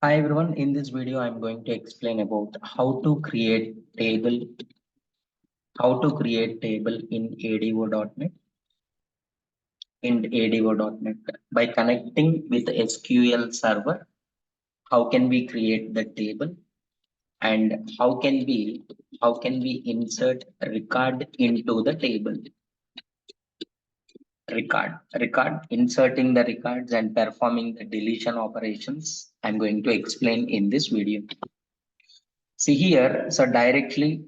Hi everyone, in this video I'm going to explain about how to create table in ADO.NET by connecting with SQL server. How can we create the table and how can we insert record into the table? Record inserting the records and performing the deletion operations. I'm going to explain in this video. See here, so directly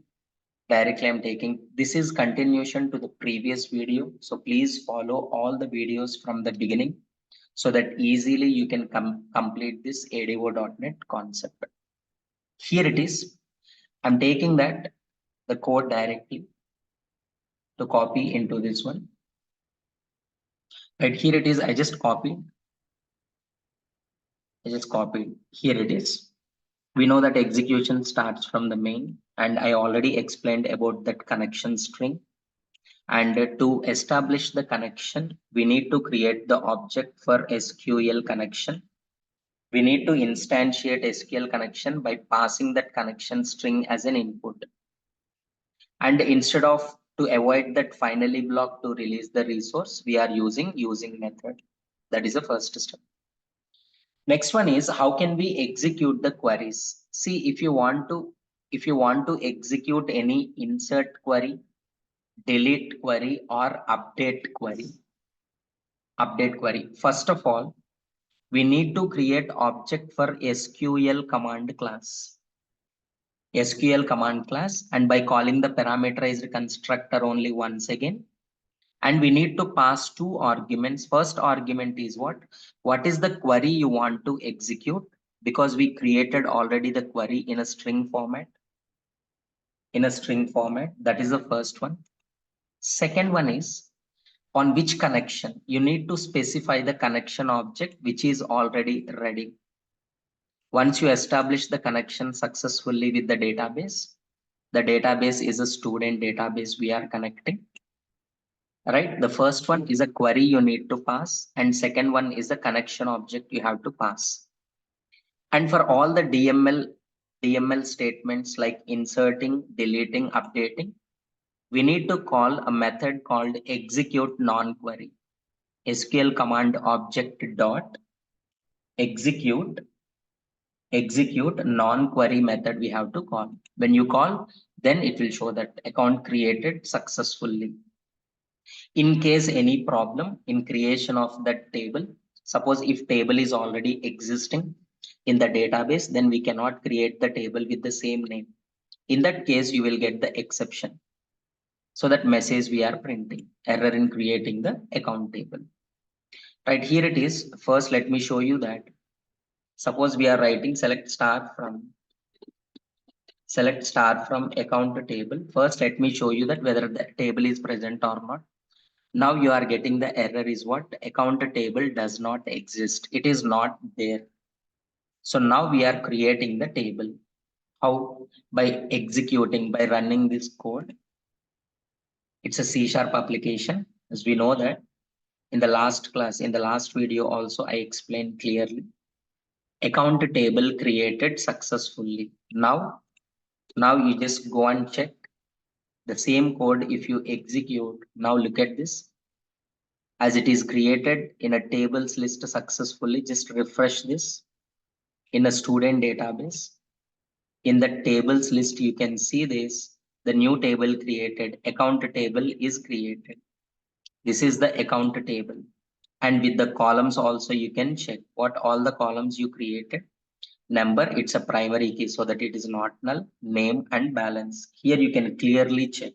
I'm taking this is continuation to the previous video, so please follow all the videos from the beginning so that easily you can complete this ADO.NET concept. Here it is. I'm taking that the code directly to copy into this one. Right here it is. I just copied. Here it is. We know that execution starts from the main, and I already explained about that connection string. And to establish the connection, we need to create the object for SQL connection. We need to instantiate SQL connection by passing that connection string as an input. And instead of to avoid that finally block to release the resource, we are using method. That is the first step. Next one is how can we execute the queries? See, if you want to execute any insert query, delete query or update query. First of all, we need to create object for SQL command class. And by calling the parameterized constructor only once again. And we need to pass two arguments. First argument is what? What is the query you want to execute? Because we created already the query in a string format. That is the first one. Second one is on which connection. You need to specify the connection object which is already ready. Once you establish the connection successfully with the database is a student database we are connecting. Right? The first one is a query you need to pass, and second one is a connection object you have to pass. And for all the DML statements like inserting, deleting, updating, we need to call a method called execute non-query. SQL command object dot execute non-query method we have to call. When you call, then it will show that account created successfully. In case any problem in creation of that table, suppose if table is already existing in the database, then we cannot create the table with the same name. In that case, you will get the exception. So that message we are printing, error in creating the account table. Right here it is. First, let me show you that. Suppose we are writing select star from account table. First, let me show you that whether the table is present or not. Now you are getting the error is what? Account table does not exist. It is not there. So now we are creating the table. How? By running this code. It's a C# application, as we know that. In the last video also, I explained clearly. Account table created successfully. Now you just go and check the same code. If you execute, now look at this. As it is created in a tables list successfully, just refresh this in a student database. In the tables list, you can see this, the new table created, account table is created. This is the account table. And with the columns also, you can check what all the columns you created. Number, it's a primary key so that it is not null, name and balance. Here you can clearly check.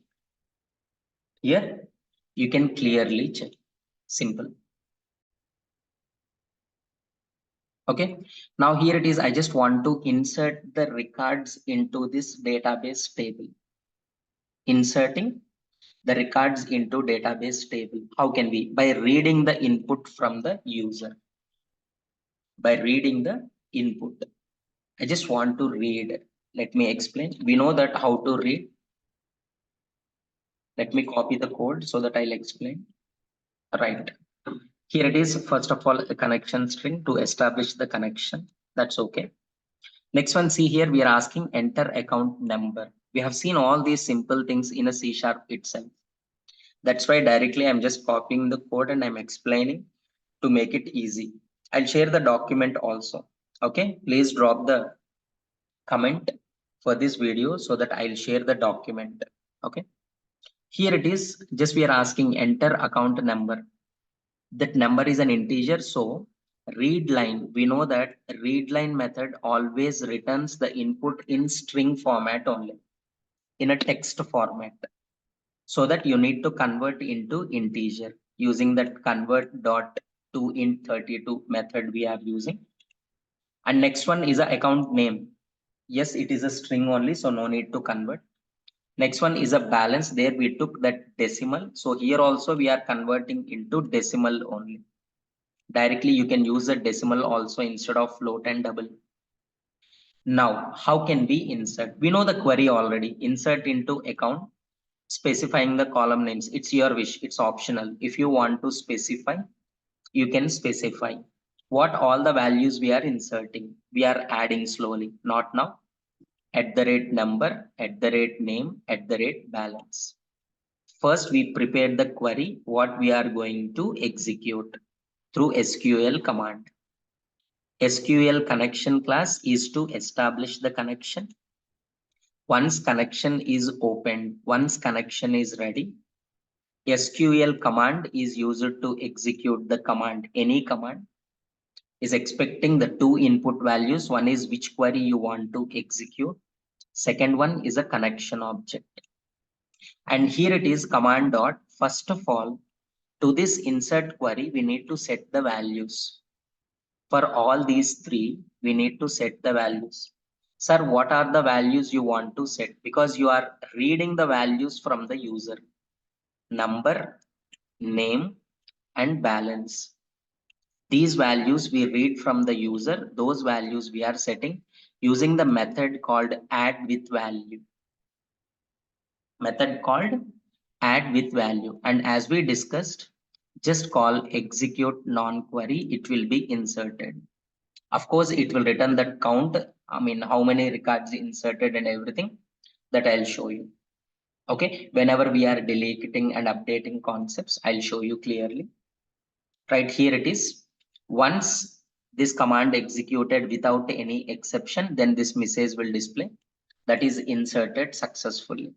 Simple. Okay, now here it is. I just want to insert the records into this database table. Inserting the records into database table. How can we? By reading the input from the user. By reading the input. I just want to read. Let me explain. We know that how to read. Let me copy the code so that I'll explain. Right. Here it is. First of all, a connection string to establish the connection. That's okay. Next one, see here, we are asking enter account number. We have seen all these simple things in a C sharp itself. That's why directly I'm just copying the code and I'm explaining to make it easy. I'll share the document also. Okay, please drop the comment for this video so that I'll share the document. Okay, here it is. Just we are asking enter account number. That number is an integer, so read line, we know that read line method always returns the input in string format only, in a text format, so that you need to convert into integer using that convert dot to int 32 method we are using. And next one is a account name. Yes, it is a string only, so no need to convert. Next one is a balance. There we took that decimal, so here also we are converting into decimal only. Directly you can use a decimal also instead of float and double. Now, how can we insert? We know the query already. Insert into account, specifying the column names. It's your wish. It's optional. If you want to specify, you can specify what all the values we are inserting. We are adding slowly, not now. At the rate number, at the rate name, at the rate balance. First, we prepare the query, what we are going to execute through SQL command. SQL connection class is to establish the connection. Once connection is opened, once connection is ready, SQL command is used to execute the command. Any command is expecting the two input values. One is which query you want to execute. Second one is a connection object. And here it is command dot. First of all, to this insert query, we need to set the values. For all these three, we need to set the values. Sir, what are the values you want to set? Because you are reading the values from the user. Number, name, and balance. These values we read from the user. Those values we are setting using the method called add with value. Method called add with value. And as we discussed, just call execute non-query. It will be inserted. Of course, it will return that count. I mean, how many records inserted and everything that I'll show you. Okay, whenever we are deleting and updating concepts, I'll show you clearly. Right here it is. Once this command executed without any exception, then this message will display that is inserted successfully.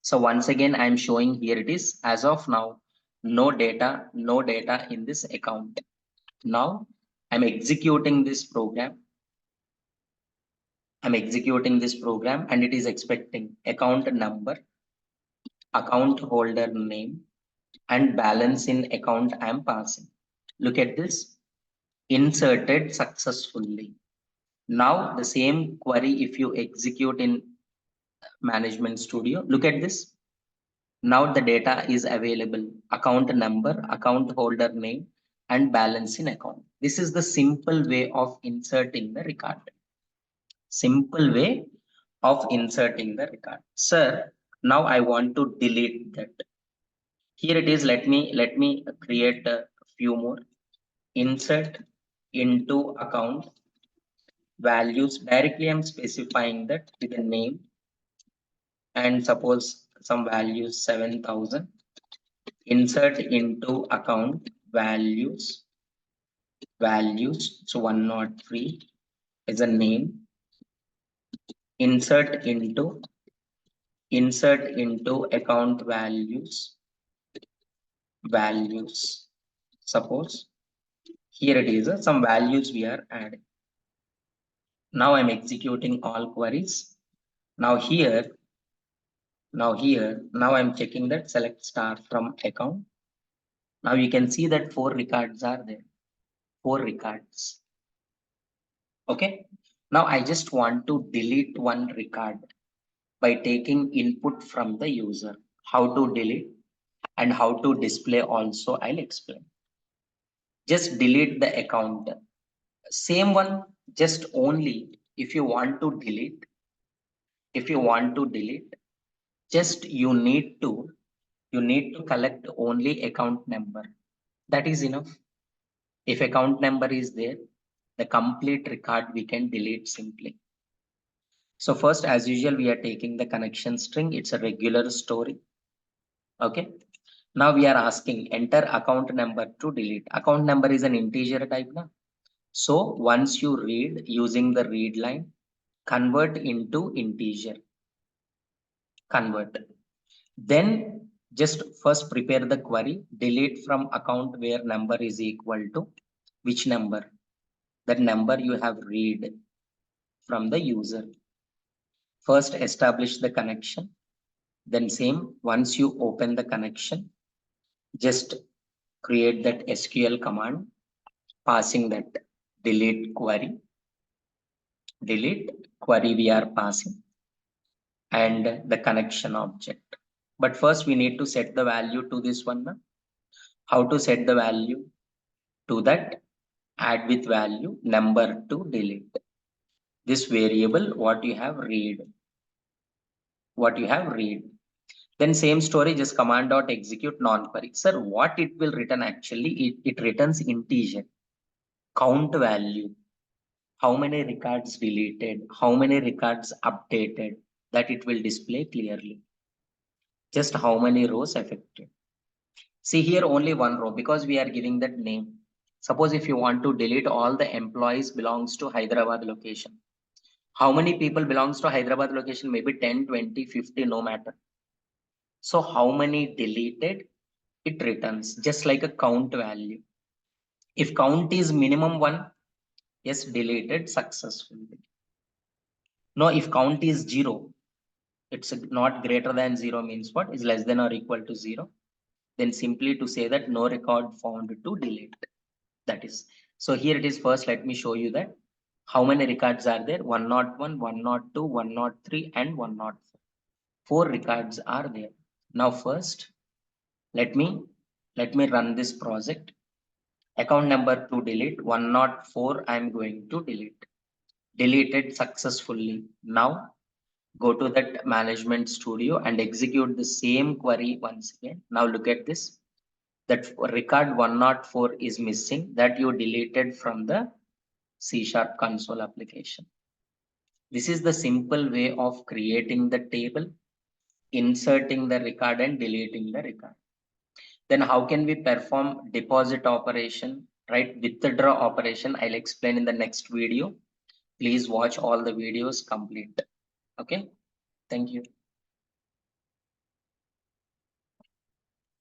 So once again, I'm showing here it is. As of now, no data in this account. Now I'm executing this program. I'm executing this program and it is expecting account number, account holder name, and balance in account I'm passing. Look at this, inserted successfully. Now the same query, if you execute in Management Studio, look at this. Now the data is available, account number, account holder name, and balance in account. This is the simple way of inserting the record. Simple way of inserting the record. Sir, now I want to delete that. Here it is. Let me create a few more. Insert into account values. Directly I'm specifying that with a name and suppose some values 7,000. Insert into account values. So 103 is a name. Insert into account values. Suppose here it is, some values we are adding. Now I'm executing all queries. Now I'm checking that select star from account. Now you can see that 4 records are there. 4 records. Okay. Now I just want to delete one record by taking input from the user. How to delete and how to display also I'll explain. Just delete the account. Same one, just only if you want to delete, just you need to collect only account number. That is enough. If account number is there, the complete record we can delete simply. So first, as usual, we are taking the connection string. It's a regular story. Okay. Now we are asking enter account number to delete. Account number is an integer type now. So once you read using the read line, convert into integer, convert. Then just first prepare the query, delete from account where number is equal to which number, that number you have read from the user. First establish the connection. Then same, once you open the connection, just create that SQL command, passing that delete query, delete query we are passing, and the connection object. But first we need to set the value to this one. How to set the value to that? Add with value number to delete. This variable what you have read, then same story, just command dot execute non-query. Sir, what it will return actually? It returns integer, count value, how many records deleted, how many records updated, that it will display clearly. Just how many rows affected. See here only one row because we are giving that name. Suppose if you want to delete all the employees belongs to Hyderabad location. How many people belongs to Hyderabad location? Maybe 10, 20, 50, no matter. So how many deleted? It returns just like a count value. If count is minimum one, yes, deleted successfully. No, if count is zero, it's not greater than zero means what is less than or equal to zero. Then simply to say that no record found to delete. That is. So here it is first. Let me show you that how many records are there? 101, 102, 103, and 104. Four records are there. Now first, let me run this project. Account number to delete 104. I'm going to delete. Deleted successfully. Now go to that management studio and execute the same query once again. Now look at this. That record 104 is missing, that you deleted from the C# console application. This is the simple way of creating the table, inserting the record and deleting the record. Then how can we perform deposit operation, right? Withdraw operation. I'll explain in the next video. Please watch all the videos complete. Okay. Thank you.